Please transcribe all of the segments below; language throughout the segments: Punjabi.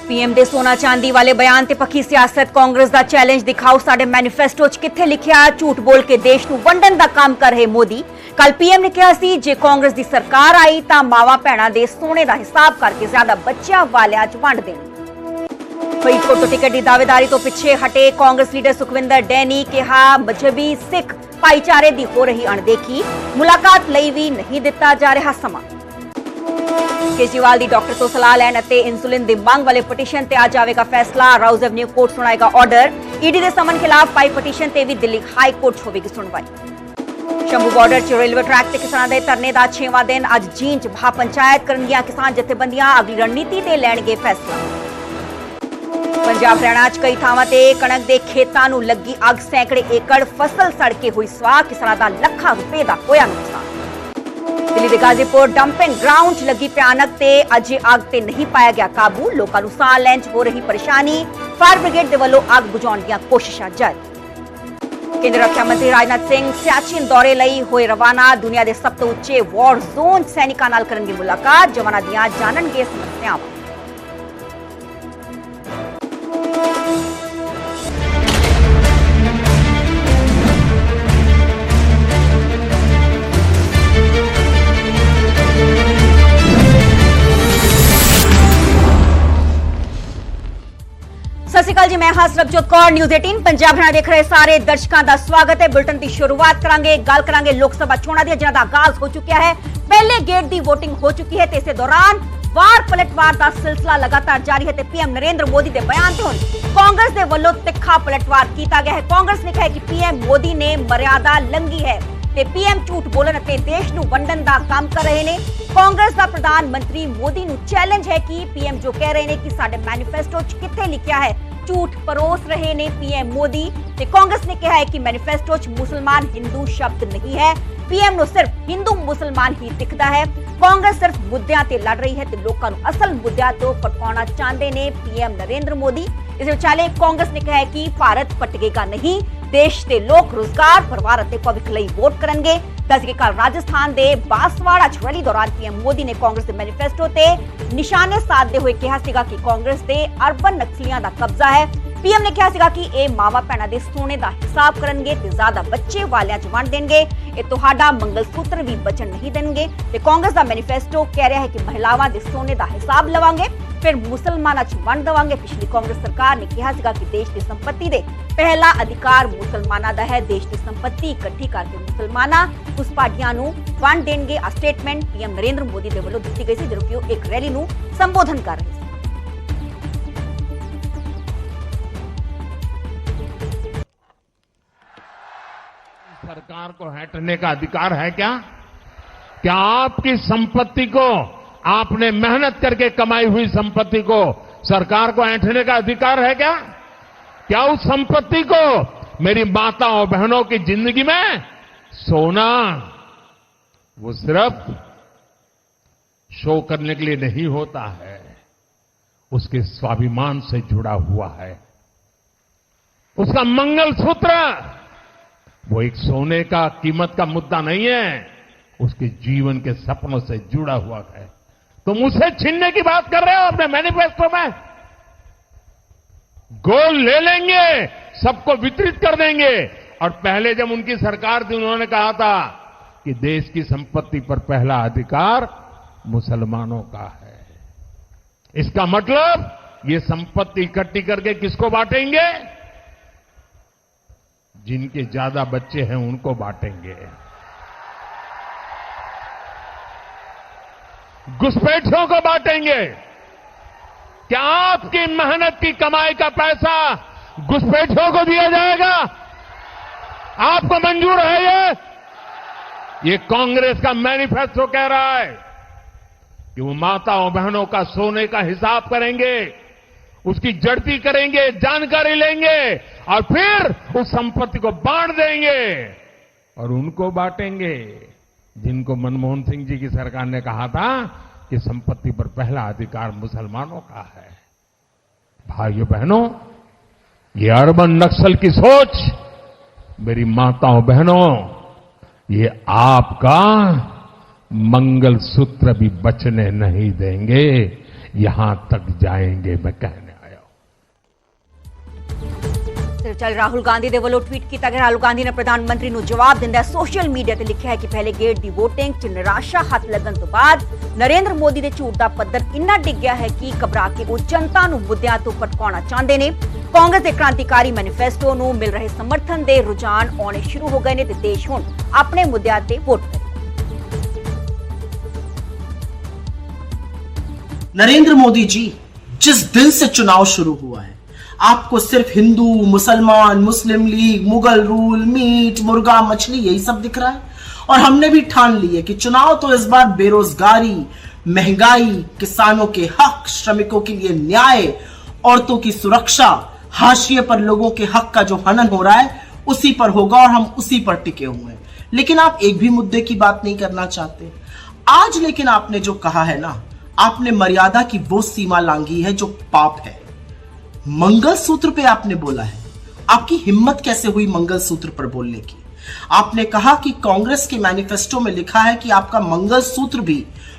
पीएम ਦੇ सोना चांदी वाले बयान ਤੇ ਪੱਕੀ ਸਿਆਸਤ ਕਾਂਗਰਸ ਦਾ ਚੈਲੰਜ ਦਿਖਾਓ ਸਾਡੇ ਮੈਨੀਫੈਸਟੋ 'ਚ ਕਿੱਥੇ ਲਿਖਿਆ ਝੂਠ ਬੋਲ ਕੇ ਦੇਸ਼ ਨੂੰ ਵੰਡਣ ਦਾ ਕੰਮ ਕਰ ਰਹੇ ਮੋਦੀ ਕੱਲ ਪੀਐਮ ਨੇ ਕਿਹਾ ਸੀ ਜੇ ਕਾਂਗਰਸ ਦੀ ਸਰਕਾਰ ਆਈ ਤਾਂ ਮਾਵਾ ਭੈਣਾਂ ਦੇ ਸੋਨੇ ਦਾ ਹਿਸਾਬ ਕਰਕੇ ਜ਼ਿਆਦਾ ਬੱਚਿਆਂ ਵਾਲਿਆਂ 'ਚ ਵੰਡ ਦੇਣ ਫਰੀਦਕੋਟ ਤੋਂ ਟਿਕਟ ਦੀ ਦਾਅਵੇਦਾਰੀ ਤੋਂ ਪਿੱਛੇ ਹਟੇ ਕਾਂਗਰਸ ਲੀਡਰ ਸੁਖਵਿੰਦਰ ਡੈਨੀ ਕਿਹਾ ਮਜ਼ਹਬੀ ਸਿੱਖ ਭਾਈਚਾਰੇ ਦੀ ਹੋ ਰਹੀ ਅਣਦੇਖੀ ਮੁਲਾਕਾਤ ਲਈ ਵੀ ਨਹੀਂ ਦਿੱਤਾ ਜਾ ਰਿਹਾ ਸਮਾਂ केजरीवाल की डॉक्टर तो सलाह लैन इंसुलिन की मांग वाले पटीशन से आज आएगा फैसला राउज एवन्यू कोर्ट सुनाएगा ऑर्डर ईडी के समन खिलाफ पाई पटीशन से भी दिल्ली हाई कोर्ट होगी सुनवाई शंभू बॉर्डर च रेलवे ट्रैक से किसानों के धरने का 6वां दिन अज जींद भा पंचायत करनगियां किसान जथेबंदियां अगली रणनीति से लैणगे फैसला पंजाब हरियाणा च कई थावां ते कणक के खेतों को लगी अग सैकड़े एकड़ फसल सड़ के हुई स्वाह किसानों का लाखां रुपए का होया नुकसान दिल्ली के गाजीपुर डंपिंग ग्राउंड च लगी भयानक ते अजे अग ते नहीं पाया गया काबू लोगों को साह लैन च हो रही परेशानी फायर ब्रिगेड के वलों अग बुझाउण दीआं कोशिशां जारी केंद्रीय रक्षा मंत्री राजनाथ सिंह सियाचिन दौरे लई होए रवाना दुनिया के सब तो उच्चे वॉर जोन सैनिकां नाल करनगे मुलाकात जवानां दीआं जानणगे समस्यावां सत श्री अकाल जी मैं हां सरबजोत कौर न्यूज़ 18 पंजाब हरियाणा देख रहे सारे दर्शकों का स्वागत है बुलेटिन की शुरुआत करांगे गल करांगे लोक सभा चोणां दी जिन्हां दा आगाज हो चुका है पहले गेट की वोटिंग हो चुकी है ते इस दौरान वार पलटवार का सिलसिला लगातार जारी है ते पीएम नरेंद्र मोदी के बयान ते हुण कांग्रेस के वल्लों तिखा पलटवार किया गया है कांग्रेस ने कहा है कि पीएम मोदी ने मर्यादा लंघी है ते पीएम झूठ बोलन ते देश नूं वंडण दा काम कर रहे ने कांग्रेस का प्रधानमंत्री मोदी नूं चैलेंज है कि पीएम जो कह रहे हैं कि साडे मैनीफेस्टो च किथे लिखिया है झूठ परोस रहे ने पीएम मोदी ते कांग्रेस ने कहा है कि मैनीफेस्टो च मुसलमान हिंदू शब्द नहीं है पीएम नो सिर्फ हिंदू मुसलमान ही दिखता है कांग्रेस सिर्फ मुद्दों ते लड़ रही है ते लोकां नूं असल मुद्दों तो भटकाउणा चाहते ने पीएम नरेंद्र मोदी इस विचाले कांग्रेस ने कहा है कि भारत भटकेगा नहीं देश के लोग रोजगार परिवार और भविख लई वोट करेंगे दस के कल राजस्थान के बांसवाड़ा च रैली दौरान पीएम मोदी ने कांग्रेस के मैनीफेस्टो ते निशाने साधते हुए कहा सीगा कि कांग्रेस के अर्बन नक्सलियां दा कब्जा है पीएम ने कहा सीगा कि ये मावा भैणा दे सोने का हिसाब करेंगे ते ज्यादा बच्चे वालियां च वंड देंगे ये तुहाडा मंगलसूत्र भी बचन नहीं देंगे ते कांग्रेस का मैनीफेस्टो कह रहा है कि महिलावां दे सोने का हिसाब लवांगे फिर मुसलमाना च वंड देवांगे पिछली कांग्रेस सरकार ने कहा सीगा कि देश की संपत्ति दे पहला अधिकार मुसलमाना दा है देश की संपत्ति इकट्ठी करके मुसलमाना घुसपैठियां नूं वंड देंगे आ स्टेटमेंट पीएम नरेंद्र मोदी दे वल्लों दित्ती गई सी जदों कि एक रैली नूं संबोधन कर रहे थे सरकार को हटने का अधिकार है क्या आपकी संपत्ति को आपने मेहनत करके कमाई हुई संपत्ति को सरकार को ऐंठने का अधिकार है क्या उस संपत्ति को मेरी माताओं बहनों की जिंदगी में सोना वो सिर्फ शो करने के लिए नहीं होता है उसके स्वाभिमान से जुड़ा हुआ है उसका मंगलसूत्र वो एक सोने का कीमत का मुद्दा नहीं है उसके जीवन के सपनों से जुड़ा हुआ है तुम उसे छीनने की बात कर रहे हो अपने मैनिफेस्टो में गोल्ड ले लेंगे सबको वितरित कर देंगे और पहले जब उनकी सरकार थी उन्होंने कहा था कि देश की संपत्ति पर पहला अधिकार मुसलमानों का है इसका मतलब ये संपत्ति इकट्ठी करके किसको बांटेंगे जिनके ज्यादा बच्चे हैं उनको बांटेंगे घुसपैठियों को बांटेंगे क्या आपकी मेहनत की कमाई का पैसा घुसपैठियों को दिया जाएगा आपको मंजूर है ये कांग्रेस का मैनिफेस्टो कह रहा है कि वो माताओं बहनों का सोने का हिसाब करेंगे उसकी जड़ती करेंगे जानकारी लेंगे और फिर उस संपत्ति को बांट देंगे और उनको बांटेंगे जिनको मनमोहन सिंह जी की सरकार ने कहा था कि संपत्ति पर पहला अधिकार मुसलमानों का है भाइयों बहनों ये अर्बन नक्सल की सोच मेरी माताओं बहनों ये आपका मंगलसूत्र भी बचने नहीं देंगे यहां तक जाएंगे, मैं कहने आया हूं। चल राहुल गांधी ਦੇ ਵੱਲੋਂ ਟਵੀਟ ਕੀਤਾ ਗਿਆ। ਰਾਹੁਲ ਗਾਂਧੀ ਨੇ ਪ੍ਰਧਾਨ ਮੰਤਰੀ ਨੂੰ ਜਵਾਬ ਦਿੰਦਾ ਸੋਸ਼ਲ ਮੀਡੀਆ ਤੇ ਲਿਖਿਆ ਹੈ ਕਿ ਪਹਿਲੇ ਗੇੜ ਦੀ VOTING 'ਚ ਨਿਰਾਸ਼ਾ ਹੱਥ ਲੱਗਣ ਤੋਂ ਬਾਅਦ ਨਰਿੰਦਰ ਮੋਦੀ ਦੇ ਝੂਠ ਦਾ ਪੱਧਰ ਇੰਨਾ ਡਿੱਗ ਗਿਆ ਹੈ ਕਿ ਘਬਰਾ ਕੇ ਉਹ ਜਨਤਾ ਨੂੰ ਮੁੱਦਿਆਂ ਤੋਂ ਭਟਕਾਉਣਾ ਚਾਹੁੰਦੇ ਨੇ। ਕਾਂਗਰਸ ਦੇ ਕ੍ਰਾਂਤੀਕਾਰੀ ਮੈਨੀਫੈਸਟੋ ਨੂੰ ਮਿਲ ਰਹੇ ਸਮਰਥਨ ਦੇ ਰੁਝਾਨ ਆਉਣੇ ਸ਼ੁਰੂ ਹੋ ਗਏ ਨੇ ਤੇ ਦੇਸ਼ ਹੁਣ ਆਪਣੇ ਮੁੱਦਿਆਂ ਤੇ ਵੋਟ ਕਰੇ। नरेंद्र मोदी जी, जिस दिन से चुनाव शुरू हुआ है आपको सिर्फ हिंदू, मुसलमान, मुस्लिम लीग, मुगल रूल, मीट, मुर्गा, मछली यही सब दिख रहा है। और हमने भी ठान ली है कि चुनाव तो इस बार बेरोजगारी, महंगाई, किसानों के हक, श्रमिकों के लिए न्याय, औरतों की सुरक्षा, हाशिए पर लोगों के हक का जो हनन हो रहा है उसी पर होगा और हम उसी पर टिके हुए हैं। लेकिन आप एक भी मुद्दे की बात नहीं करना चाहते आज। लेकिन आपने जो कहा है ना, आपने मर्यादा की वो सीमा लांघी है जो पाप है। मंगलसूत्र पे आपने बोला है, आपकी हिम्मत कैसे हुई मंगलसूत्र पर बोलने की? आपने कहा कि कांग्रेस के मैनिफेस्टो में लिखा है कि आपका मंगलसूत्र भी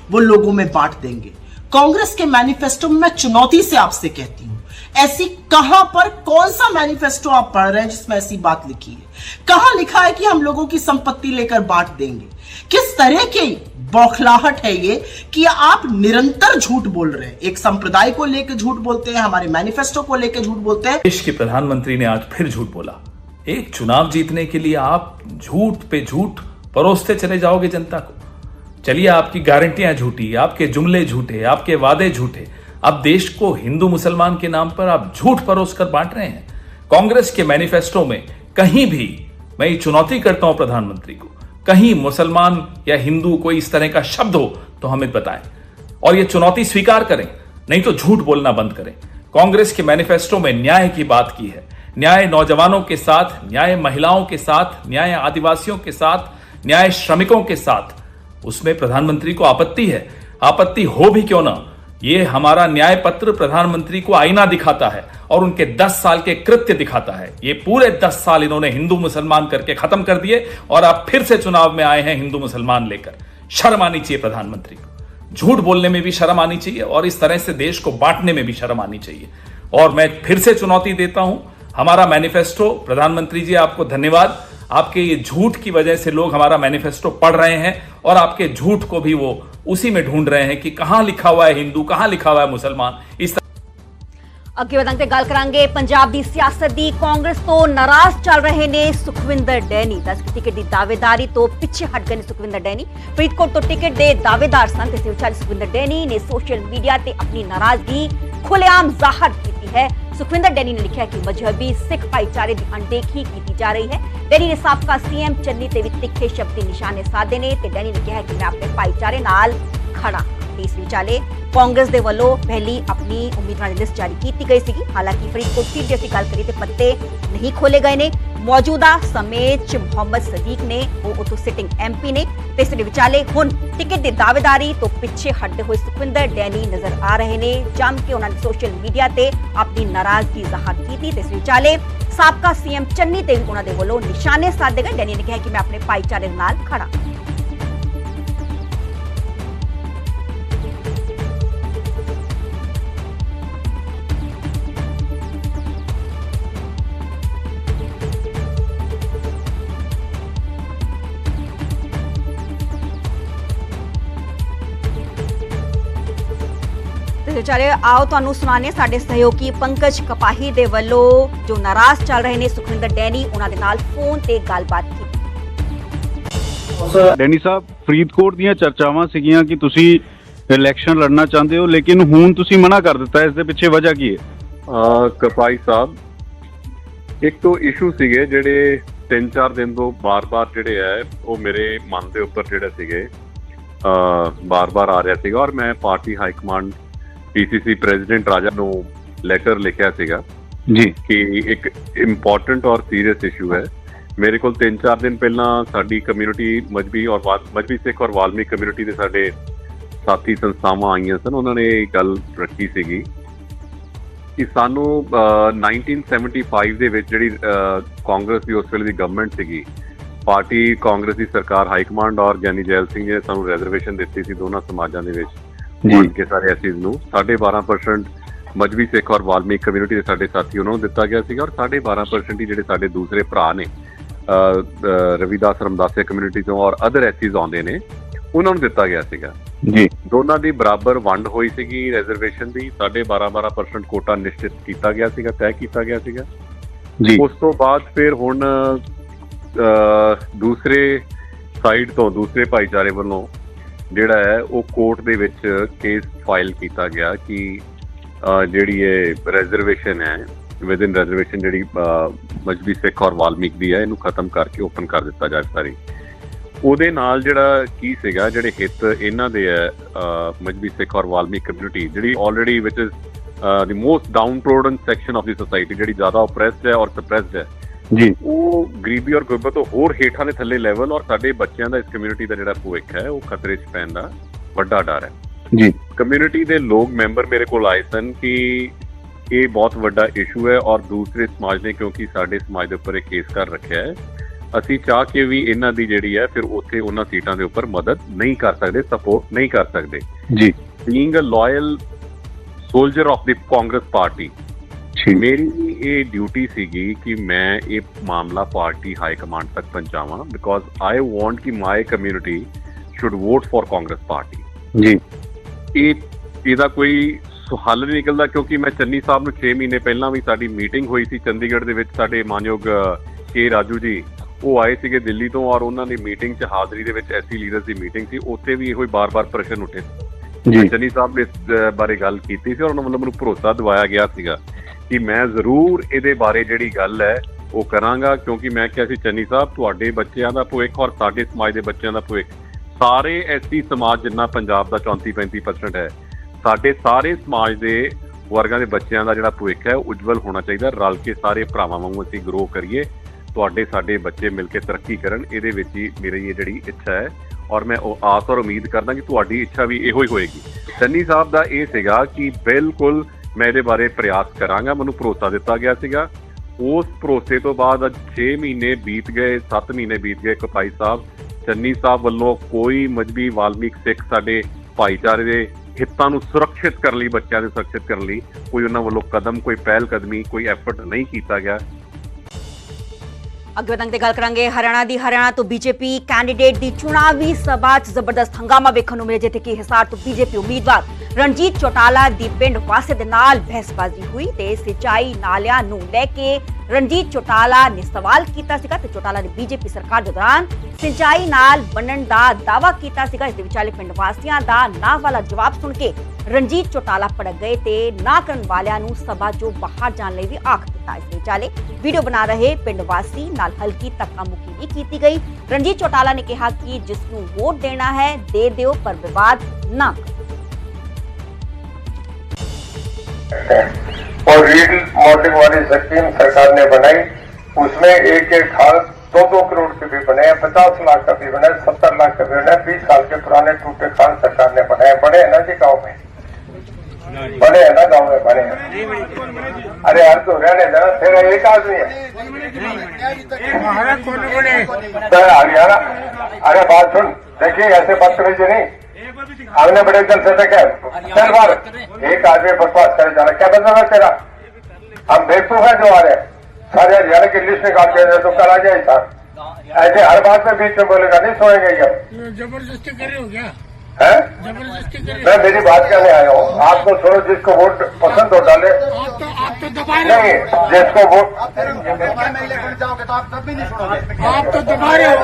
वो लोगों में बांट देंगे। कांग्रेस के मैनिफेस्टो में मैं चुनौती से आपसे कहती हूं, ऐसी कहां पर कौन सा मैनिफेस्टो आप पढ़ रहे हैं जिसमें ऐसी बात लिखी है? कहां लिखा है कि हम लोगों की संपत्ति लेकर बांट देंगे? किस तरह की बौखलाहट है ये कि आप निरंतर झूठ बोल रहे हैं? एक संप्रदाय को लेकर झूठ बोलते हैं, हमारे मैनिफेस्टो को लेकर झूठ बोलते हैं। देश के प्रधानमंत्री ने आज फिर झूठ बोला। एक चुनाव जीतने के लिए आप झूठ पे झूठ परोसते चले जाओगे जनता को। चलिए, आपकी गारंटियां झूठी, आपके जुमले झूठे, आपके वादे झूठे। अब देश को हिंदू मुसलमान के नाम पर आप झूठ परोस कर बांट रहे हैं। कांग्रेस के मैनिफेस्टो में कहीं भी, मैं ये चुनौती करता हूं प्रधानमंत्री को, कहीं मुसलमान या हिंदू कोई इस तरह का शब्द हो तो हमें बताएं और ये चुनौती स्वीकार करें, नहीं तो झूठ बोलना बंद करें। कांग्रेस के मैनिफेस्टो में न्याय की बात की है। न्याय नौजवानों के साथ, न्याय महिलाओं के साथ, न्याय आदिवासियों के साथ, न्याय श्रमिकों के साथ। उसमें प्रधानमंत्री को आपत्ति है। आपत्ति हो भी क्यों ना, ये हमारा न्याय पत्र प्रधानमंत्री को आईना दिखाता है और उनके 10 साल के कृत्य दिखाता है। ये पूरे 10 साल इन्होंने हिंदू मुसलमान करके खत्म कर दिए और अब फिर से चुनाव में आए हैं हिंदू मुसलमान लेकर। शर्म आनी चाहिए प्रधानमंत्री को। झूठ बोलने में भी शर्म आनी चाहिए और इस तरह से देश को बांटने में भी शर्म आनी चाहिए। और मैं फिर से चुनौती देता हूं, हमारा मैनिफेस्टो, प्रधानमंत्री जी आपको धन्यवाद। आपके ये झूठ की वजह से लोग हमारा मैनिफेस्टो पढ़ रहे हैं और आपके झूठ को भी वो उसी में ढूंढ रहे हैं कि कहां लिखा हुआ है हिंदू, कहां लिखा हुआ है मुसलमान। इस ਅੱਗੇ ਵਧਾਂਗੇ ਗੱਲ ਕਰਾਂਗੇ ਪੰਜਾਬ ਦੀ ਸਿਆਸਤ ਦੀ। ਕਾਂਗਰਸ ਤੋਂ ਨਾਰਾਜ਼ ਚੱਲ ਰਹੇ ਨੇ ਸੁਖਵਿੰਦਰ ਡੈਨੀ। 10 ਟਿਕਟ ਦੀ ਦਾਅਵੇਦਾਰੀ ਤੋਂ ਪਿੱਛੇ ਹਟ ਗਏ ਨੇ ਸੁਖਵਿੰਦਰ ਡੈਨੀ। ਫਰੀਦਕੋਟ ਤੋਂ ਟਿਕਟ ਦੇ ਦਾਅਵੇਦਾਰ ਸਨ ਤੇ ਵਿਚਾਲੇ ਸੁਖਵਿੰਦਰ ਡੈਨੀ ਨੇ ਸੋਸ਼ਲ ਮੀਡੀਆ ਤੇ ਆਪਣੀ ਨਾਰਾਜ਼ਗੀ ਖੁੱਲ੍ਹੇਆਮ ਜ਼ਾਹਰ ਕੀਤੀ ਹੈ। ਸੁਖਵਿੰਦਰ ਡੈਨੀ ਨੇ ਲਿਖਿਆ ਕਿ ਮਜ਼ਹਬੀ ਸਿੱਖ ਭਾਈਚਾਰੇ ਦੀ ਅਣਦੇਖੀ ਕੀਤੀ ਜਾ ਰਹੀ ਹੈ। ਡੈਨੀ ਨੇ ਸਾਬਕਾ CM ਚੰਨੀ ਤੇ ਵੀ ਤਿੱਖੇ ਸ਼ਬਦੀ ਨਿਸ਼ਾਨੇ ਸਾਧੇ ਨੇ ਤੇ ਡੈਨੀ ਨੇ ਕਿਹਾ ਕਿ ਮੈਂ ਆਪਣੇ ਭਾਈਚਾਰੇ ਨਾਲ ਖੜਾ। ਇਸ ਵਿਚਾਲੇ ਕਾਂਗਰਸ ਦੇ ਵੱਲੋਂ ਪਹਿਲੀ ਆਪਣੀ ਉਮੀਦਵਾਰਾਂ ਦੀ ਲਿਸਟ ਜਾਰੀ ਕੀਤੀ ਗਈ ਸੀਗੀ। ਹਾਲਾਂਕਿ ਫਰੀਦਕੋਟ ਸੀਟ ਦੀ ਅਸੀਂ ਗੱਲ ਕਰੀਏ ਤੇ ਪੱਤੇ ਨਹੀਂ ਖੋਲੇ ਗਏ ਨੇ। ਮੌਜੂਦਾ ਸਮੇਂ 'ਚ ਮੁਹੰਮਦ ਸਦੀਕ ਨੇ, ਉਹ ਉੱਥੋਂ ਸਿਟਿੰਗ MP ਨੇ ਤੇ ਇਸ ਦੇ ਵਿਚਾਲੇ ਹੁਣ ਟਿਕਟ ਦੀ ਦਾਅਵੇਦਾਰੀ ਤੋਂ ਪਿੱਛੇ ਹਟਦੇ ਹੋਏ ਸੁਖਵਿੰਦਰ ਡੈਨੀ ਨਜ਼ਰ ਆ ਰਹੇ ਨੇ। ਜੰਮ ਕੇ ਉਹਨਾਂ ਨੇ ਸੋਸ਼ਲ ਮੀਡੀਆ ਤੇ ਆਪਣੀ ਨਾਰਾਜ਼ਗੀ ਜ਼ਾਹਰ ਕੀਤੀ ਤੇ ਇਸ ਵਿਚਾਲੇ ਸਾਬਕਾ CM ਚੰਨੀ ਤੇ ਵੀ ਉਹਨਾਂ ਦੇ ਵੱਲੋਂ ਨਿਸ਼ਾਨੇ ਸਾਧੇ ਗਏ। ਡੈਨੀ ਨੇ ਕਿਹਾ ਕਿ ਮੈਂ ਆਪਣੇ ਭਾਈਚਾਰੇ ਨਾਲ ਖੜਾ। ਵਿਚਾਰੇ ਆਓ ਤੁਹਾਨੂੰ ਸੁਣਾਣੇ ਸਾਡੇ ਸਹਿਯੋਗੀ ਪੰਕਜ ਕਪਾਹੀ ਦੇ ਵੱਲੋਂ ਜੋ ਨਾਰਾਜ਼ ਚੱਲ ਰਹੇ ਨੇ ਸੁਖਵਿੰਦਰ ਡੈਨੀ, ਉਹਨਾਂ ਦੇ ਨਾਲ ਫੋਨ ਤੇ ਗੱਲਬਾਤ ਕੀਤੀ। ਡੈਨੀ ਸਾਹਿਬ, ਫਰੀਦਕੋਟ ਦੀਆਂ ਚਰਚਾਵਾਂ ਸੀਗੀਆਂ ਕਿ ਤੁਸੀਂ ਇਲੈਕਸ਼ਨ ਲੜਨਾ ਚਾਹੁੰਦੇ ਹੋ, ਲੇਕਿਨ ਹੁਣ ਤੁਸੀਂ ਮਨਾ ਕਰ ਦਿੱਤਾ। ਇਸ ਦੇ ਪਿੱਛੇ ਵਜ੍ਹਾ ਕੀ ਹੈ? ਕਪਾਹੀ ਸਾਹਿਬ, ਇੱਕ ਤੋਂ ਇਸ਼ੂ ਸੀਗੇ ਜਿਹੜੇ 3-4 ਦਿਨ ਤੋਂ ਬਾਰ-ਬਾਰ ਜਿਹੜੇ ਹੈ ਉਹ ਮੇਰੇ ਮਨ ਦੇ ਉੱਪਰ ਜਿਹੜੇ ਸੀਗੇ ਬਾਰ-ਬਾਰ ਆ ਰਿਹਾ ਸੀਗਾ ਔਰ ਮੈਂ party high command PCC president ਰਾਜਾ ਨੂੰ ਲੈਟਰ ਲਿਖਿਆ ਸੀਗਾ ਜੀ ਕਿ ਇੱਕ ਇੰਪੋਰਟੈਂਟ ਔਰ ਸੀਰੀਅਸ ਇਸ਼ੂ ਹੈ। ਮੇਰੇ ਕੋਲ 3-4 ਦਿਨ ਪਹਿਲਾਂ ਸਾਡੀ ਕਮਿਊਨਿਟੀ ਮਜਬੀ ਸਿੱਖ ਔਰ ਵਾਲਮੀਕ ਕਮਿਊਨਿਟੀ ਦੇ ਸਾਡੇ ਸਾਥੀ ਸੰਸਥਾਵਾਂ ਆਈਆਂ ਸਨ। ਉਹਨਾਂ ਨੇ ਇਹ ਗੱਲ ਰੱਖੀ ਸੀਗੀ ਕਿ ਸਾਨੂੰ 1975 ਦੇ ਵਿੱਚ ਜਿਹੜੀ ਕਾਂਗਰਸ ਦੀ ਉਸ ਵੇਲੇ ਦੀ ਗਵਰਨਮੈਂਟ ਸੀਗੀ, ਪਾਰਟੀ ਕਾਂਗਰਸ ਦੀ ਸਰਕਾਰ ਹਾਈ ਕਮਾਂਡ ਔਰ ਗਿਆਨੀ ਜੈਲ ਸਿੰਘ ਜੀ ਨੇ ਸਾਨੂੰ ਰਿਜ਼ਰਵੇਸ਼ਨ ਦਿੱਤੀ ਸੀ ਦੋਨਾਂ ਸਮਾਜਾਂ ਦੇ ਵਿੱਚ। ਵੰਡ ਕੇ ਸਾਰੇ ਐਸਸੀਜ਼ ਨੂੰ 12.5% ਮਜਬੀ ਸਿੱਖ ਔਰ ਵਾਲਮੀਕ ਕਮਿਊਨਿਟੀ ਦੇ ਸਾਡੇ ਸਾਥੀ ਉਹਨਾਂ ਨੂੰ ਦਿੱਤਾ ਗਿਆ ਸੀਗਾ, ਔਰ 12.5% ਹੀ ਜਿਹੜੇ ਸਾਡੇ ਦੂਸਰੇ ਭਰਾ ਨੇ ਰਵਿਦਾਸ ਰਮਦਾਸੀਆ ਕਮਿਊਨਿਟੀ ਤੋਂ ਔਰ ਅਦਰ ਐਸਸੀਜ਼ ਆਉਂਦੇ ਨੇ ਉਹਨਾਂ ਨੂੰ ਦਿੱਤਾ ਗਿਆ ਸੀਗਾ ਜੀ। ਦੋਨਾਂ ਦੀ ਬਰਾਬਰ ਵੰਡ ਹੋਈ ਸੀਗੀ ਰਿਜ਼ਰਵੇਸ਼ਨ ਦੀ। 12.5% ਕੋਟਾ ਨਿਸ਼ਚਿਤ ਕੀਤਾ ਗਿਆ ਸੀਗਾ, ਤੈਅ ਕੀਤਾ ਗਿਆ ਸੀਗਾ ਜੀ। ਉਸ ਤੋਂ ਬਾਅਦ ਫਿਰ ਹੁਣ ਦੂਸਰੇ ਸਾਈਡ ਤੋਂ ਦੂਸਰੇ ਭਾਈਚਾਰੇ ਵੱਲੋਂ ਜਿਹੜਾ ਹੈ ਉਹ ਕੋਰਟ ਦੇ ਵਿੱਚ ਕੇਸ ਫਾਈਲ ਕੀਤਾ ਗਿਆ ਕਿ ਜਿਹੜੀ ਇਹ ਰਿਜ਼ਰਵੇਸ਼ਨ ਹੈ ਵਿਦਿਨ ਰਿਜ਼ਰਵੇਸ਼ਨ ਜਿਹੜੀ ਮਜਬੀ ਸਿੱਖ ਔਰ ਵਾਲਮੀਕ ਦੀ ਹੈ ਇਹਨੂੰ ਖਤਮ ਕਰਕੇ ਓਪਨ ਕਰ ਦਿੱਤਾ ਜਾਏ ਸਾਰੀ। ਉਹਦੇ ਨਾਲ ਜਿਹੜਾ ਕੀ ਸੀਗਾ ਜਿਹੜੇ ਹਿੱਤ ਇਹਨਾਂ ਦੇ ਹੈ ਮਜਬੀ ਸਿੱਖ ਔਰ ਵਾਲਮੀਕ ਕਮਿਊਨਿਟੀ ਜਿਹੜੀ already which is the most down trodden section of the society ਜਿਹੜੀ ਜ਼ਿਆਦਾ ਓਪਰੈਸਡ ਹੈ ਔਰ ਸਪਰੈਸਡ ਹੈ ਜੀ, ਉਹ ਗਰੀਬੀ ਔਰ ਗੁਰਬਤ ਤੋਂ ਹੋਰ ਹੇਠਾਂ ਦੇ ਥੱਲੇ ਲੈਵਲ ਔਰ ਸਾਡੇ ਬੱਚਿਆਂ ਦਾ ਇਸ ਕਮਿਊਨਿਟੀ ਦਾ ਜਿਹੜਾ ਭਵਿੱਖ ਹੈ ਉਹ ਖਤਰੇ 'ਚ ਪੈਣ ਦਾ ਵੱਡਾ ਡਰ ਹੈ ਜੀ। ਕਮਿਊਨਿਟੀ ਦੇ ਲੋਕ ਮੈਂਬਰ ਮੇਰੇ ਕੋਲ ਆਏ ਸਨ ਕਿ ਇਹ ਬਹੁਤ ਵੱਡਾ ਇਸ਼ੂ ਹੈ ਔਰ ਦੂਸਰੇ ਸਮਾਜ ਨੇ ਕਿਉਂਕਿ ਸਾਡੇ ਸਮਾਜ ਦੇ ਉੱਪਰ ਇਹ ਕੇਸ ਕਰ ਰੱਖਿਆ ਹੈ, ਅਸੀਂ ਚਾਹ ਕੇ ਵੀ ਇਹਨਾਂ ਦੀ ਜਿਹੜੀ ਹੈ ਫਿਰ ਉੱਥੇ ਉਹਨਾਂ ਸੀਟਾਂ ਦੇ ਉੱਪਰ ਮਦਦ ਨਹੀਂ ਕਰ ਸਕਦੇ, ਸਪੋਰਟ ਨਹੀਂ ਕਰ ਸਕਦੇ ਜੀ। Being a loyal soldier of the Congress party ਮੇਰੀ ਇਹ ਡਿਊਟੀ ਸੀਗੀ ਕਿ ਮੈਂ ਇਹ ਮਾਮਲਾ ਪਾਰਟੀ ਹਾਈ ਕਮਾਂਡ ਤੱਕ ਪਹੁੰਚਾਵਾਂ ਬਿਕੋਜ਼ ਆਈ ਵਾਂਟ ਕਿ my community should vote for Congress party ਜੀ। ਇਹਦਾ ਕੋਈ ਹੱਲ ਨਹੀਂ ਨਿਕਲਦਾ ਕਿਉਂਕਿ ਮੈਂ ਚੰਨੀ ਸਾਹਿਬ ਨੂੰ 6 ਮਹੀਨੇ ਪਹਿਲਾਂ ਵੀ ਸਾਡੀ ਮੀਟਿੰਗ ਹੋਈ ਸੀ ਚੰਡੀਗੜ੍ਹ ਦੇ ਵਿੱਚ, ਸਾਡੇ ਮਾਨਯੋਗ ਕੇ ਰਾਜੂ ਜੀ ਉਹ ਆਏ ਸੀਗੇ ਦਿੱਲੀ ਤੋਂ ਔਰ ਉਹਨਾਂ ਦੀ ਮੀਟਿੰਗ 'ਚ ਹਾਜ਼ਰੀ ਦੇ ਵਿੱਚ ਐਸਸੀ ਲੀਡਰਸ ਦੀ ਮੀਟਿੰਗ ਸੀ, ਉੱਥੇ ਵੀ ਇਹੋ ਹੀ ਬਾਰ-ਬਾਰ ਪ੍ਰਸ਼ਨ ਉੱਠੇ ਜੀ। ਚੰਨੀ ਸਾਹਿਬ ਨੇ ਇਸ ਬਾਰੇ ਗੱਲ ਕੀਤੀ ਸੀ ਔਰ ਉਹਨਾਂ ਵੱਲੋਂ ਮੈਨੂੰ ਭਰੋਸਾ ਦਿਵਾਇਆ ਗਿਆ ਸੀਗਾ ਕਿ ਮੈਂ ਜ਼ਰੂਰ ਇਹਦੇ ਬਾਰੇ ਜਿਹੜੀ ਗੱਲ ਹੈ ਉਹ ਕਰਾਂਗਾ ਕਿਉਂਕਿ ਮੈਂ ਕਿਹਾ ਸੀ ਚੰਨੀ ਸਾਹਿਬ ਤੁਹਾਡੇ ਬੱਚਿਆਂ ਦਾ ਭਵਿੱਖ ਔਰ ਸਾਡੇ ਸਮਾਜ ਦੇ ਬੱਚਿਆਂ ਦਾ ਭਵਿੱਖ ਸਾਰੇ ਐਸਸੀ ਸਮਾਜ ਜਿੰਨਾ ਪੰਜਾਬ ਦਾ 34-35% ਹੈ ਸਾਡੇ ਸਾਰੇ ਸਮਾਜ ਦੇ ਵਰਗਾਂ ਦੇ ਬੱਚਿਆਂ ਦਾ ਜਿਹੜਾ ਭਵਿੱਖ ਹੈ ਉਜਵਲ ਹੋਣਾ ਚਾਹੀਦਾ। ਰਲ ਕੇ ਸਾਰੇ ਭਰਾਵਾਂ ਵਾਂਗੂ ਅਸੀਂ ਗਰੋ ਕਰੀਏ, ਤੁਹਾਡੇ ਸਾਡੇ ਬੱਚੇ ਮਿਲ ਕੇ ਤਰੱਕੀ ਕਰਨ, ਇਹਦੇ ਵਿੱਚ ਹੀ ਮੇਰੀ ਇਹ ਜਿਹੜੀ ਇੱਛਾ ਹੈ ਔਰ ਮੈਂ ਉਹ ਆਸ ਔਰ ਉਮੀਦ ਕਰਦਾ ਕਿ ਤੁਹਾਡੀ ਇੱਛਾ ਵੀ ਇਹੋ ਹੀ ਹੋਏਗੀ। ਚੰਨੀ ਸਾਹਿਬ ਦਾ ਇਹ ਸੀਗਾ ਕਿ ਬਿਲਕੁਲ ਮੈਂ ਇਹਦੇ ਬਾਰੇ ਪ੍ਰਯਾਸ ਕਰਾਂਗਾ, ਮੈਨੂੰ ਭਰੋਸਾ ਦਿੱਤਾ ਗਿਆ ਸੀਗਾ। ਉਸ ਭਰੋਸੇ ਤੋਂ ਬਾਅਦ ਅੱਜ 6 ਮਹੀਨੇ ਬੀਤ ਗਏ, 7 ਮਹੀਨੇ ਬੀਤ ਗਏ। ਕਪਾਈ ਸਾਹਿਬ ਚੰਨੀ ਸਾਹਿਬ ਵੱਲੋਂ ਕੋਈ ਮਜਬੀ ਵਾਲਮੀਕ ਸਿੱਖ ਸਾਡੇ ਭਾਈਚਾਰੇ ਦੇ ਹਿੱਤਾਂ ਨੂੰ ਸੁਰੱਖਿਅਤ ਕਰਨ ਲਈ, ਬੱਚਿਆਂ ਦੇ ਸੁਰੱਖਿਅਤ ਕਰਨ ਲਈ ਕੋਈ ਉਹਨਾਂ ਵੱਲੋਂ ਕਦਮ, ਕੋਈ ਪਹਿਲ ਕਦਮੀ, ਕੋਈ ਐਫਰਟ ਨਹੀਂ ਕੀਤਾ ਗਿਆ। ਅੱਗੇ ਵਧਾਂਗੇ ਗੱਲ ਕਰਾਂਗੇ ਹਰਿਆਣਾ ਤੋਂ ਬੀਜੇਪੀ ਕੈਂਡੀਡੇਟ ਦੀ ਚੁਣਾਵੀ ਸਭਾ 'ਚ ਜ਼ਬਰਦਸਤ ਹੰਗਾਮਾ ਵੇਖਣ ਨੂੰ ਮਿਲਿਆ ਜਿੱਥੇ ਕਿ ਹਿਸਾਰ ਤੋਂ ਬੀਜੇਪੀ ਉਮੀਦਵਾਰ ਰਣਜੀਤ ਚੌਟਾਲਾ ਦੀ ਪਿੰਡ ਵਾਸੇ ਦੇ ਨਾਲ ਬਹਿਸਬਾਜ਼ੀ ਹੋਈ ਤੇ ਸਿੰਚਾਈ ਨਾਲਿਆਂ ਨੂੰ ਲੈ ਕੇ ਰਣਜੀਤ ਚੌਟਾਲਾ ਨੇ ਸਵਾਲ ਕੀਤਾ ਸੀਗਾ ਤੇ ਚੌਟਾਲਾ ਨੇ ਬੀਜੇਪੀ ਸਰਕਾਰ ਦੇ ਦੌਰਾਨ ਸਿੰਚਾਈ ਨਾਲ ਬਣਨ ਦਾ ਦਾਅਵਾ ਕੀਤਾ ਸੀਗਾ। ਇਸ ਦੇ ਵਿਚਾਲੇ ਪਿੰਡ ਵਾਸੀਆਂ ਦਾ ਨਾ ਵਾਲਾ ਜਵਾਬ ਸੁਣ ਕੇ ਰਣਜੀਤ ਚੌਟਾਲਾ ਭੜਕ ਗਏ ਤੇ ਨਾ ਕਰਨ ਵਾਲਿਆਂ ਨੂੰ ਸਭਾ 'ਚੋਂ ਬਾਹਰ ਜਾਣ ਲਈ ਵੀ ਆਖ ਦਿੱਤਾ। ਇਸ ਦੇ ਵਿਚਾਲੇ ਵੀਡੀਓ ਬਣਾ ਰਹੇ ਪਿੰਡ ਵਾਸੀ ਨਾਲ ਹਲਕੀ ਧੱਕਾ ਮੁੱਕੀ ਵੀ ਕੀਤੀ ਗਈ। ਰਣਜੀਤ ਚੌਟਾਲਾ ਨੇ ਕਿਹਾ ਕਿ ਜਿਸ ਨੂੰ ਵੋਟ ਦੇਣਾ ਹੈ ਦੇ ਦਿਓ ਪਰ ਵਿਵਾਦ ਨਾ ਕਰੋ। और रीड मॉडलिंग वाली स्कीम सरकार ने बनाई, उसमें एक खाल 2-2 करोड़ के भी बने हैं, 50 लाख का भी बना है, 70 लाख का भी बना है। 20 साल के पुराने टूटे खाल सरकार ने बनाए। बड़े हैं ना जी गाँव में, बड़े हैं ना गाँव में बने हैं। अरे यार तो रहने देना, तेरा एक आदमी है हरियाणा। अरे बात सुन, देखिए ऐसे बदतमीजी नहीं, हमने बड़े दिल से देखा चल बार एक आदमी बकवास करे जाना, क्या मतलब है तेरा? हम बेवकूफ है जो आ रहे सारे हरियाणा की लिस्ट निकाल के तो कल आ जाए साहब। ऐसे हर बात में बीच में बोलेगा नहीं, सोएंगे ये जबरदस्ती कर रहे हो क्या? है जबरदस्ती कर रहे मैं मेरी बात करने आया हूँ, आपको छोड़ो, जिसको वोट पसंद हो डाले हो? आप तो दबा रहे नहीं, जिसको वोट हो, आप तो दबा रहे हो।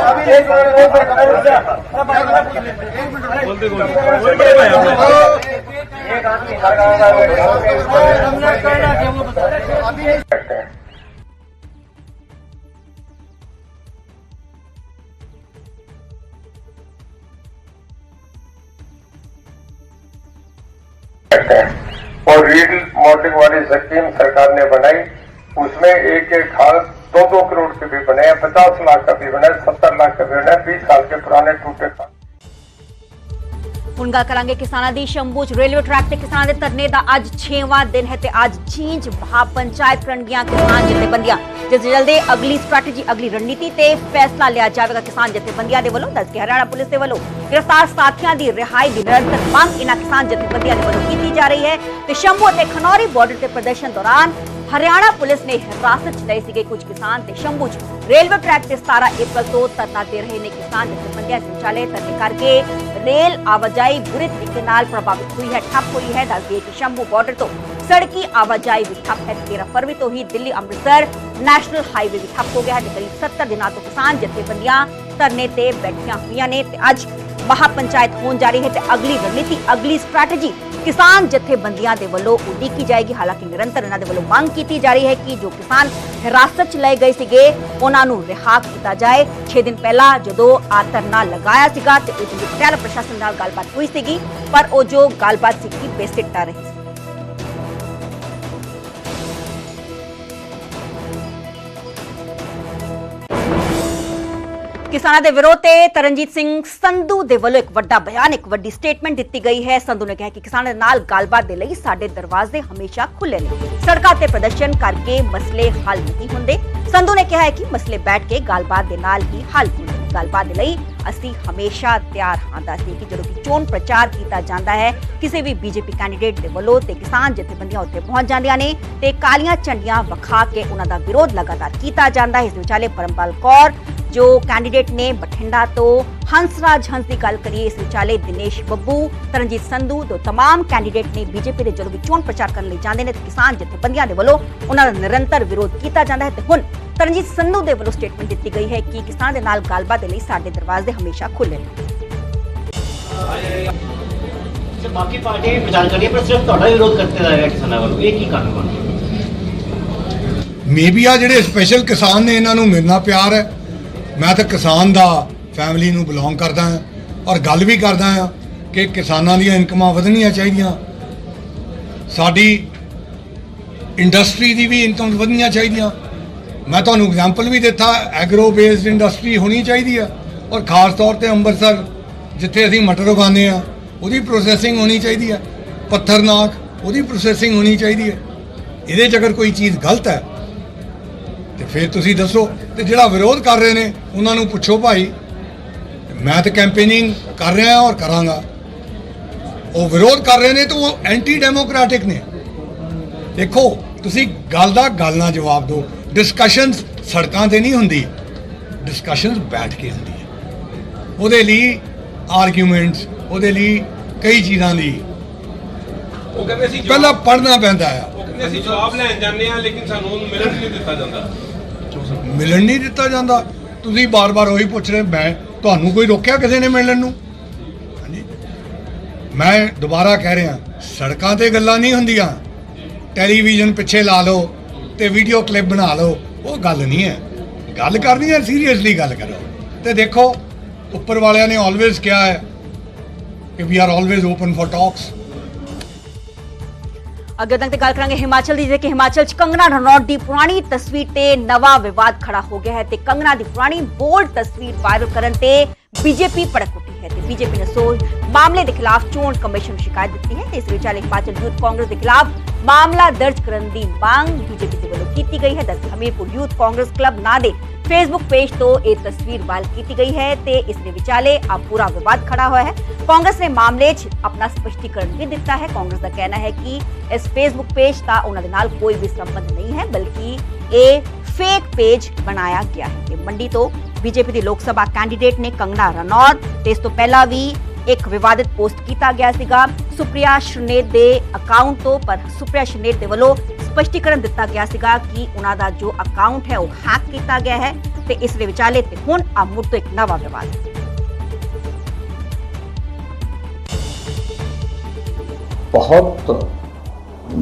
और रीड मॉडलिंग वाली स्कीम सरकार ने बनाई, उसमें एक खाल 2-2 करोड़ के भी बने हैं, 50 लाख का भी बना है, 70 लाख का भी बना है। 20 साल के पुराने टूटे खाल। ਹੁਣ ਗੱਲ ਕਰਾਂਗੇ ਕਿਸਾਨਾਂ ਦੀ। ਸ਼ੰਭੂ ਚ ਰੇਲਵੇ ਟਰੈਕ ਤੇ ਕਿਸਾਨਾਂ ਦੇ ਧਰਨੇ ਦਾ ਅੱਜ 6ਵਾਂ ਦਿਨ ਹੈ ਤੇ ਅੱਜ ਝੀਂਝ ਮਹਾਪੰਚਾਇਤ ਕਰਨਗੀਆਂ ਕਿਸਾਨ ਜਥੇਬੰਦੀਆਂ, ਜਿਸ ਦੇ ਚਲਦੇ ਅਗਲੀ ਸਟ੍ਰੈਟਜੀ, ਅਗਲੀ ਰਣਨੀਤੀ ਤੇ ਫੈਸਲਾ ਲਿਆ ਜਾਵੇਗਾ। ਕਿਸਾਨ ਜਥੇਬੰਦੀਆਂ ਦੇ ਵੱਲੋਂ ਦੱਸ ਕੇ ਹਰਿਆਣਾ ਪੁਲਿਸ ਦੇ ਵੱਲੋਂ ਗ੍ਰਿਫਤਾਰ ਸਾਥੀਆਂ ਦੀ ਰਿਹਾਈ ਦੀ ਨਿਰੰਤਰ ਮੰਗ ਇਹਨਾਂ ਕਿਸਾਨ ਜਥੇਬੰਦੀਆਂ ਦੇ ਵੱਲੋਂ ਕੀਤੀ ਜਾ ਰਹੀ ਹੈ ਤੇ ਸ਼ੰਭੂ ਅਤੇ ਖਨੌਰੀ ਬਾਰਡਰ ਤੇ ਪ੍ਰਦਰਸ਼ਨ ਦੌਰਾਨ ਹਰਿਆਣਾ ਪੁਲਿਸ ਨੇ ਹਿਰਾਸਤ 'ਚ ਲਏ ਸੀਗੇ ਕੁਝ ਕਿਸਾਨ ਤੇ ਸ਼ੰਭੂ 'ਚ ਰੇਲਵੇ ਟਰੈਕ ਤੇ 17 ਅਪ੍ਰੈਲ ਤੋਂ ਧਰਨਾ ਦੇ ਰਹੇ ਨੇ। ਕਿਸਾਨ ਜਥੇਬੰਦੀਆਂ ਵਿਚਾਲੇ ਧਰਨੇ ਕਰਕੇ ਰੇਲ ਆਵਾਜਾਈ ਬੁਰੇ ਤਰੀਕੇ ਨਾਲ ਪ੍ਰਭਾਵਿਤ ਹੋਈ ਹੈ, ਠੱਪ ਹੋਈ ਹੈ। ਦੱਸ ਦਈਏ ਕਿ ਸ਼ੰਭੂ ਬਾਰਡਰ ਤੋਂ ਸੜਕੀ ਆਵਾਜਾਈ ਵੀ ਠੱਪ ਹੈ। 13 ਫਰਵਰੀ ਤੋਂ ਹੀ ਦਿੱਲੀ ਅੰਮ੍ਰਿਤਸਰ ਨੈਸ਼ਨਲ ਹਾਈਵੇ ਵੀ ਠੱਪ ਹੋ ਗਿਆ ਹੈ ਤੇ ਕਰੀਬ 70 ਦਿਨਾਂ ਤੋਂ ਕਿਸਾਨ ਜਥੇਬੰਦੀਆਂ ਧਰਨੇ ਤੇ ਬੈਠੀਆਂ ਹੋਈਆਂ ਨੇ ਤੇ ਅੱਜ ਮਹਾਪੰਚਾਇਤ ਹੋਣ ਜਾ ਰਹੀ ਹੈ ਤੇ ਅਗਲੀ ਰਣਨੀਤੀ, ਅਗਲੀ ਸਟ੍ਰੈਟਜੀ ਕਿਸਾਨ ਜਥੇਬੰਦੀਆਂ ਦੇ ਵੱਲੋਂ ਉਡੀਕੀ ਜਾਏਗੀ। ਹਾਲਾਂਕਿ ਨਿਰੰਤਰ ਇਹਨਾਂ ਦੇ ਵੱਲੋਂ ਮੰਗ ਕੀਤੀ ਜਾ ਰਹੀ ਹੈ ਕਿ ਜੋ ਕਿਸਾਨ ਹਿਰਾਸਤ 'ਚ ਲਏ ਗਏ ਸੀਗੇ ਉਹਨਾਂ ਨੂੰ ਰਿਹਾ ਕੀਤਾ ਜਾਏ। 6 ਦਿਨ ਪਹਿਲਾਂ ਜਦੋਂ ਆ ਧਰਨਾ ਲਗਾਇਆ ਸੀਗਾ ਤੇ ਉਸ ਵਿੱਚ ਪਟਿਆਲਾ ਪ੍ਰਸ਼ਾਸਨ ਨਾਲ ਗੱਲਬਾਤ ਹੋਈ ਸੀਗੀ, ਪਰ ਉਹ ਜੋ ਗੱਲਬਾਤ ਸੀਗੀ ਬੇਸਿੱਟਾ ਰਹੀ ਸੀ। ਕਿਸਾਨਾਂ ਦੇ ਵਿਰੋਧ ਤੇ ਤਰਨਜੀਤ ਸਿੰਘ ਸੰਧੂ ਦੇ ਵੱਲੋਂ ਇੱਕ ਵੱਡਾ ਬਿਆਨ, ਇੱਕ ਵੱਡੀ ਸਟੇਟਮੈਂਟ ਦਿੱਤੀ ਗਈ ਹੈ। ਸੰਧੂ ਨੇ ਕਿਹਾ ਕਿ ਕਿਸਾਨਾਂ ਦੇ ਨਾਲ ਗੱਲਬਾਤ ਦੇ ਲਈ ਸਾਡੇ ਦਰਵਾਜ਼ੇ ਹਮੇਸ਼ਾ ਖੁੱਲੇ ਨੇ, ਸੜਕਾਂ ਤੇ ਪ੍ਰਦਰਸ਼ਨ ਕਰਕੇ ਮਸਲੇ ਹੱਲ ਨਹੀਂ ਹੁੰਦੇ। ਸੰਧੂ ਨੇ ਕਿਹਾ ਹੈ ਕਿ ਮਸਲੇ ਬੈਠ ਕੇ ਗੱਲਬਾਤ ਦੇ ਨਾਲ ਹੀ ਹੱਲ ਹੁੰਦੇ। ਗੱਲਬਾਤ ਦੇ ਲਈ ਅਸੀਂ ਹਮੇਸ਼ਾ ਤਿਆਰ ਹਾਂ। ਦੱਸਦੇ ਕਿ ਜਦੋਂ ਕਿ ਚੋਣ ਪ੍ਰਚਾਰ ਕੀਤਾ ਜਾਂਦਾ ਹੈ ਕਿਸੇ ਵੀ ਬੀਜੇਪੀ ਕੈਂਡੀਡੇਟ ਦੇ ਵੱਲੋਂ ਤੇ ਕਿਸਾਨ ਜਥੇਬੰਦੀਆਂ ਉੱਤੇ ਪਹੁੰਚ ਜਾਂਦੀਆਂ ਨੇ ਤੇ ਕਾਲੀਆਂ ਝੰਡੀਆਂ ਵਿਖਾ ਕੇ ਉਹਨਾਂ ਦਾ ਵਿਰੋਧ ਲਗਾਤਾਰ ਕੀਤਾ ਜਾਂਦਾ ਹੈ। ਇਸ ਵਿਚਾਲੇ ਪਰਮਪਾਲ ਕੌਰ ਜੋ ਕੈਂਡੀਡੇਟ ਨੇ ਬਠਿੰਡਾ ਤੋਂ, ਹੰਸਰਾਜ ਹੰਸ ਦੀ ਗੱਲ ਕਰੀਏ, ਇਸ ਵਿਚਾਲੇ ਦਿਨੇਸ਼ ਬੱਬੂ, ਤਰਨਜੀਤ ਸੰਧੂ ਤੋਂ तमाम ਕੈਂਡੀਡੇਟ ਨੇ ਬੀਜੇਪੀ ਦੇ ਜਦੋਂ ਵੀ ਚੋਣ ਪ੍ਰਚਾਰ ਕਰਨ ਲਈ ਜਾਂਦੇ ਨੇ ਤੇ ਕਿਸਾਨ ਜਥੇਬੰਦੀਆਂ ਦੇ ਵੱਲੋਂ ਉਹਨਾਂ ਦਾ ਨਿਰੰਤਰ ਵਿਰੋਧ ਕੀਤਾ ਜਾਂਦਾ ਹੈ। ਤੇ ਹੁਣ ਤਰਨਜੀਤ ਸੰਧੂ ਦੇ ਵੱਲੋਂ ਸਟੇਟਮੈਂਟ ਦਿੱਤੀ ਗਈ ਹੈ ਕਿ ਕਿਸਾਨ ਦੇ ਨਾਲ ਗੱਲਬਾਤ ਦੇ ਲਈ ਸਾਡੇ ਦਰਵਾਜ਼ੇ ਹਮੇਸ਼ਾ ਖੁੱਲੇ ਨੇ। ਬਾਕੀ ਪਾਰਟੀ ਵਿਚਾਰ ਕਰੀਏ ਪਰ ਸਿਰਫ ਤੁਹਾਡਾ ਵਿਰੋਧ ਕਰਤੇ ਰਹੇਗਾ ਕਿਸਾਨਾਂ ਵੱਲੋਂ, ਇਹ ਕੀ ਕਾਰਨ ਬਣਦਾ? ਮੇਬੀ ਆ ਜਿਹੜੇ ਸਪੈਸ਼ਲ ਕਿਸਾਨ ਨੇ ਇਹਨਾਂ ਨੂੰ ਮੇਰੇ ਨਾਲ ਪਿਆਰ ਹੈ। ਮੈਂ ਤਾਂ ਕਿਸਾਨ ਦਾ ਫੈਮਿਲੀ ਨੂੰ ਬਿਲੋਂਗ ਕਰਦਾ ਹਾਂ ਔਰ ਗੱਲ ਵੀ ਕਰਦਾ ਹਾਂ ਕਿ ਕਿਸਾਨਾਂ ਦੀਆਂ ਇਨਕਮਾਂ ਵਧਣੀਆਂ ਚਾਹੀਦੀਆਂ, ਸਾਡੀ ਇੰਡਸਟਰੀ ਦੀ ਵੀ ਇਨਕਮ ਵਧਣੀਆਂ ਚਾਹੀਦੀਆਂ। ਮੈਂ ਤੁਹਾਨੂੰ ਐਗਜ਼ਾਮਪਲ ਵੀ ਦਿੱਤਾ, ਐਗਰੋ ਬੇਸਡ ਇੰਡਸਟਰੀ ਹੋਣੀ ਚਾਹੀਦੀ ਹੈ ਔਰ ਖਾਸ ਤੌਰ ਤੇ ਅੰਮ੍ਰਿਤਸਰ ਜਿੱਥੇ ਅਸੀਂ ਮਟਰ ਉਗਾਉਂਦੇ ਹਾਂ ਉਹਦੀ ਪ੍ਰੋਸੈਸਿੰਗ ਹੋਣੀ ਚਾਹੀਦੀ ਹੈ, ਪੱਥਰਨਾਕ ਉਹਦੀ ਪ੍ਰੋਸੈਸਿੰਗ ਹੋਣੀ ਚਾਹੀਦੀ ਹੈ। ਇਹਦੇ 'ਚ ਅਗਰ ਕੋਈ ਚੀਜ਼ ਗਲਤ ਹੈ ਤੇ ਫਿਰ ਤੁਸੀਂ ਦੱਸੋ। ਤੇ ਜਿਹੜਾ ਵਿਰੋਧ ਕਰ ਰਹੇ ਨੇ ਉਹਨਾਂ ਨੂੰ ਪੁੱਛੋ ਭਾਈ, ਮੈਂ ਤਾਂ ਕੈਂਪੇਨਿੰਗ ਕਰ ਰਿਹਾ ਔਰ ਕਰਾਂਗਾ। ਉਹ ਵਿਰੋਧ ਕਰ ਰਹੇ ਨੇ ਤਾਂ ਉਹ ਐਂਟੀ ਡੈਮੋਕ੍ਰੈਟਿਕ ਨੇ। ਦੇਖੋ ਤੁਸੀਂ ਗੱਲ ਦਾ ਗੱਲ ਨਾਲ ਜਵਾਬ ਦਿਓ। ਡਿਸਕਸ਼ਨਸ ਸੜਕਾਂ ਤੇ ਨਹੀਂ ਹੁੰਦੀ, ਡਿਸਕਸ਼ਨਸ ਬੈਠ ਕੇ ਹੁੰਦੀ ਹੈ। ਉਹਦੇ ਲਈ ਆਰਗੂਮੈਂਟਸ, ਉਹਦੇ ਲਈ ਕਈ ਚੀਜ਼ਾਂ ਦੀ ਉਹ ਕਹਿੰਦੇ ਸੀ ਪਹਿਲਾਂ ਪੜ੍ਹਨਾ ਪੈਂਦਾ ਆ। ਉਹ ਕਹਿੰਦੇ ਅਸੀਂ ਜਵਾਬ ਲੈਣ ਜਾਂਦੇ ਆ ਲੇਕਿਨ ਸਾਨੂੰ ਉਹਨੂੰ ਮਿਲਣ ਨਹੀਂ ਦਿੱਤਾ ਜਾਂਦਾ। ਮਿਲਣ ਨਹੀਂ ਦਿੱਤਾ ਜਾਂਦਾ। ਤੁਸੀਂ ਬਾਰ-ਬਾਰ ਉਹੀ ਪੁੱਛ ਰਹੇ, ਮੈਂ ਤੁਹਾਨੂੰ ਕੋਈ ਰੋਕਿਆ ਕਿਸੇ ਨੇ ਮਿਲਣ ਨੂੰ? ਹਾਂਜੀ, ਮੈਂ ਦੁਬਾਰਾ ਕਹਿ ਰਿਹਾ, ਸੜਕਾਂ ਤੇ ਗੱਲਾਂ ਨਹੀਂ ਹੁੰਦੀਆਂ। ਟੈਲੀਵਿਜ਼ਨ ਪਿੱਛੇ ਲਾ ਲਓ ਤੇ ਵੀਡੀਓ ਕਲਿੱਪ ਬਣਾ ਲਓ, ਉਹ ਗੱਲ ਨਹੀਂ ਹੈ। ਗੱਲ ਕਰਨੀ ਹੈ ਸੀਰੀਅਸਲੀ ਗੱਲ ਕਰੋ। ਤੇ ਦੇਖੋ ਉੱਪਰ ਵਾਲਿਆਂ ਨੇ ਆਲਵੇਜ਼ ਕਿਹਾ ਹੈ ਕਿ we are always open for talks. ਅੱਗੇ ਤੱਕ ਤੇ ਗੱਲ ਕਰਾਂਗੇ ਹਿਮਾਚਲ ਦੀ, ਜੇ ਕਿ ਹਿਮਾਚਲ ਚ ਕੰਗਨਾ ਰਣੌਤ ਦੀ ਪੁਰਾਣੀ ਤਸਵੀਰ ਤੇ ਨਵਾਂ ਵਿਵਾਦ ਖੜਾ ਹੋ ਗਿਆ ਹੈ ਤੇ ਕੰਗਨਾ ਦੀ ਪੁਰਾਣੀ ਬੋਲਡ ਤਸਵੀਰ ਵਾਇਰਲ ਕਰਨ ਤੇ ਬੀਜੇਪੀ ਭੜਕ ਉੱਠੀ ਹੈ ਤੇ ਬੀਜੇਪੀ ਨੇ ਮਾਮਲੇ ਦੇ ਖਿਲਾਫ ਚੋਣ ਕਮਿਸ਼ਨ ਨੂੰ ਸ਼ਿਕਾਇਤ ਦਿੱਤੀ ਹੈ ਤੇ ਇਸ ਵਿਚਾਲੇ ਹਿਮਾਚਲ ਯੂਥ ਕਾਂਗਰਸ ਦੇ ਖਿਲਾਫ ਮਾਮਲਾ ਦਰਜ ਕਰਨ ਦੀ ਮੰਗ ਬੀਜੇਪੀ ਦੇ ਵੱਲੋਂ ਕੀਤੀ ਗਈ ਹੈ। ਦੱਸ ਹਮੀਰਪੁਰ ਯੂਥ ਕਾਂਗਰਸ ਕਲੱਬ ਨਾਂ ਦੇ ਫੇਸਬੁੱਕ ਪੇਜ ਤੋਂ ਇਹ ਤਸਵੀਰ ਵਾਇਰਲ ਕੀਤੀ ਗਈ ਹੈ ਤੇ ਇਸ ਦੇ ਵਿਚਾਲੇ ਆ ਪੂਰਾ ਵਿਵਾਦ ਖੜਾ ਹੋਇਆ ਹੈ। ਕਾਂਗਰਸ ਨੇ ਮਾਮਲੇ 'ਚ ਆਪਣਾ ਸਪਸ਼ਟੀਕਰਨ ਵੀ ਦਿੱਤਾ ਹੈ। ਕਾਂਗਰਸ ਦਾ ਕਹਿਣਾ ਹੈ ਕਿ ਇਸ ਫੇਸਬੁੱਕ ਪੇਜ ਦਾ ਉਹਨਾਂ ਦੇ ਨਾਲ ਕੋਈ ਵੀ ਸੰਬੰਧ ਨਹੀਂ ਹੈ, ਬਲਕਿ ਇਹ ਫੇਕ ਪੇਜ ਬਣਾਇਆ ਗਿਆ ਹੈ। ਮੰਡੀ ਤੋਂ ਬੀਜੇਪੀ ਦੀ ਲੋਕ ਸਭਾ ਕੈਂਡੀਡੇਟ ਨੇ ਕੰਗਨਾ ਰਣੌਤ ਤੇ ਇਸ ਤੋਂ ਪਹਿਲਾਂ ਵੀ ਇੱਕ ਵਿਵਾਦਿਤ ਪੋਸਟ ਕੀਤਾ ਗਿਆ ਸੀਗਾ ਸੁਪ੍ਰਿਆ ਸ਼ਰਨੇਤ ਦੇ ਅਕਾਊਂਟ ਤੋਂ, ਪਰ ਸੁਪ੍ਰਿਆ ਸ਼ਰਨੇਤ ਦੇ ਵੱਲੋਂ ਸਪਸ਼ਟੀਕਰਨ ਦਿੱਤਾ ਗਿਆ ਸੀਗਾ ਕਿ ਉਹਨਾਂ ਦਾ ਜੋ ਅਕਾਊਂਟ ਹੈ ਉਹ ਹੈਕ ਕੀਤਾ ਗਿਆ ਹੈ ਤੇ ਇਸ ਦੇ ਵਿਚਾਲੇ ਤੇ ਹੁਣ ਮੁੜ ਤੋਂ ਇੱਕ ਨਵਾਂ ਵਿਵਾਦ। बहुत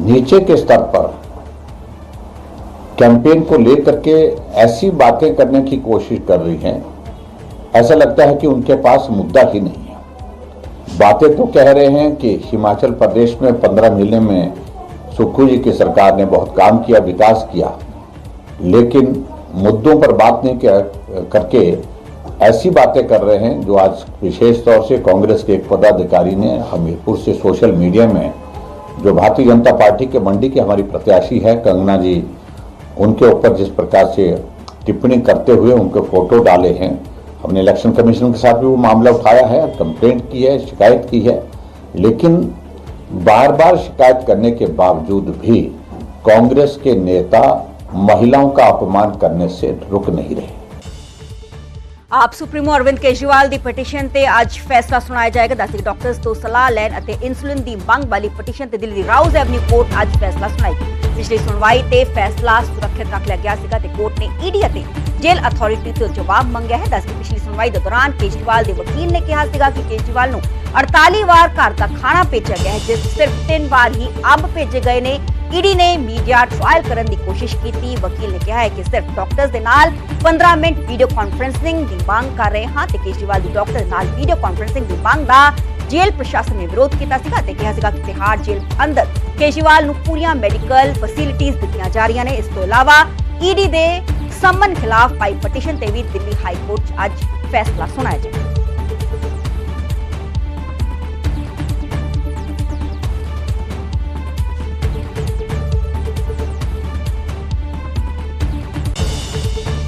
नीचे के स्तर पर कैंपेन को लेकर के ऐसी बातें करने की कोशिश कर रही हैं, ऐसा लगता है कि उनके पास मुद्दा ही नहीं है। बातें तो कह रहे हैं कि हिमाचल प्रदेश में 15 महीने में सुक्खू जी की सरकार ने बहुत काम किया, विकास किया, लेकिन मुद्दों पर बात नहीं करके ऐसी बातें कर रहे हैं जो आज विशेष तौर से कांग्रेस के एक पदाधिकारी ने हमीरपुर से सोशल मीडिया में, जो भारतीय जनता पार्टी के मंडी की हमारी प्रत्याशी है कंगना जी, उनके ऊपर जिस प्रकार से टिप्पणी करते हुए उनके फोटो डाले हैं। हमने इलेक्शन कमीशन के साथ भी वो मामला उठाया है, कंप्लेंट की है, शिकायत की है, लेकिन बार बार शिकायत करने के बावजूद भी कांग्रेस के नेता महिलाओं का अपमान करने से रुक नहीं रहे। ਆਪ ਸੁਪਰੀਮੋ ਅਰਵਿੰਦ ਕੇਜਰੀਵਾਲ ਦੀ ਪਟੀਸ਼ਨ ਤੇ ਅੱਜ ਫੈਸਲਾ ਸੁਣਾਇਆ ਜਾਏਗਾ। ਦੱਸਦੇ ਡਾਕਟਰਸ ਤੋਂ ਸਲਾਹ ਲੈਣ ਅਤੇ ਇਨਸੂਲਿਨ ਦੀ ਮੰਗ ਵਾਲੀ ਪਟੀਸ਼ਨ ਤੇ ਦਿੱਲੀ ਦੀ ਰਾਉਜ਼ ਐਵਨਿਊ ਕੋਰਟ ਅੱਜ ਫੈਸਲਾ ਸੁਣਾਏਗੀ। ਪਿਛਲੀ ਸੁਣਵਾਈ ਤੇ ਫੈਸਲਾ ਸੁਰੱਖਿਅਤ ਰੱਖ ਲਿਆ ਗਿਆ ਸੀਗਾ ਤੇ ਕੋਰਟ ਨੇ ਈਡੀ ਅਤੇ ਜੇਲ੍ਹ ਅਥਾਰਟੀ ਤੋਂ ਜਵਾਬ ਮੰਗਿਆ ਹੈ। ਦੱਸਦੇ ਪਿਛਲੀ ਸੁਣਵਾਈ ਦੇ ਦੌਰਾਨ ਕੇਜਰੀਵਾਲ ਦੇ ਵਕੀਲ ਨੇ ਕਿਹਾ ਸੀਗਾ ਕਿ ਕੇਜਰੀਵਾਲ ਨੂੰ 48 ਵਾਰ ਘਰ ਦਾ ਖਾਣਾ ਭੇਜਿਆ ਗਿਆ ਹੈ, ਜਿਸ ਸਿਰਫ 3 ਵਾਰ ਹੀ ਅੰਬ ਭੇਜੇ ਗਏ ਨੇ। ਈਡੀ ਨੇ ਮੀਡੀਆ ਟ੍ਰਾਇਲ ਕਰਨ ਦੀ ਕੋਸ਼ਿਸ਼ ਕੀਤੀ। ਵਕੀਲ ਨੇ ਕਿਹਾ ਹੈ ਕਿ ਸਿਰਫ ਡਾਕਟਰਸ ਦੇ ਨਾਲ 15 ਮਿੰਟ ਵੀਡੀਓ ਕਾਨਫਰੰਸਿੰਗ ਦੀ ਮੰਗ ਕਰ ਰਹੇ ਹਾਂ ਤੇ ਕੇਜਰੀਵਾਲ ਦੀ ਡਾਕਟਰ ਨਾਲ ਵੀਡੀਓ ਕਾਨਫਰੰਸਿੰਗ ਦੀ ਮੰਗ ਦਾ ਜੇਲ੍ਹ ਪ੍ਰਸ਼ਾਸਨ ਨੇ ਵਿਰੋਧ ਕੀਤਾ ਸੀਗਾ ਤੇ ਕਿਹਾ ਸੀਗਾ ਕਿ ਤਿਹਾੜ ਜੇਲ੍ਹ ਅੰਦਰ ਕੇਜਰੀਵਾਲ ਨੂੰ ਪੂਰੀਆਂ ਮੈਡੀਕਲ ਫੈਸਿਲਿਟੀਜ਼ ਦਿੱਤੀਆਂ ਜਾ ਰਹੀਆਂ ਨੇ। ਇਸ ਤੋਂ ਇਲਾਵਾ ਈਡੀ ਦੇ ਸੰਮਨ ਖਿਲਾਫ ਪਾਈ ਪਟੀਸ਼ਨ ਤੇ ਵੀ ਦਿੱਲੀ ਹਾਈ ਕੋਰਟ 'ਚ ਅੱਜ ਫੈਸਲਾ ਸੁਣਾਇਆ ਜਾਏਗਾ।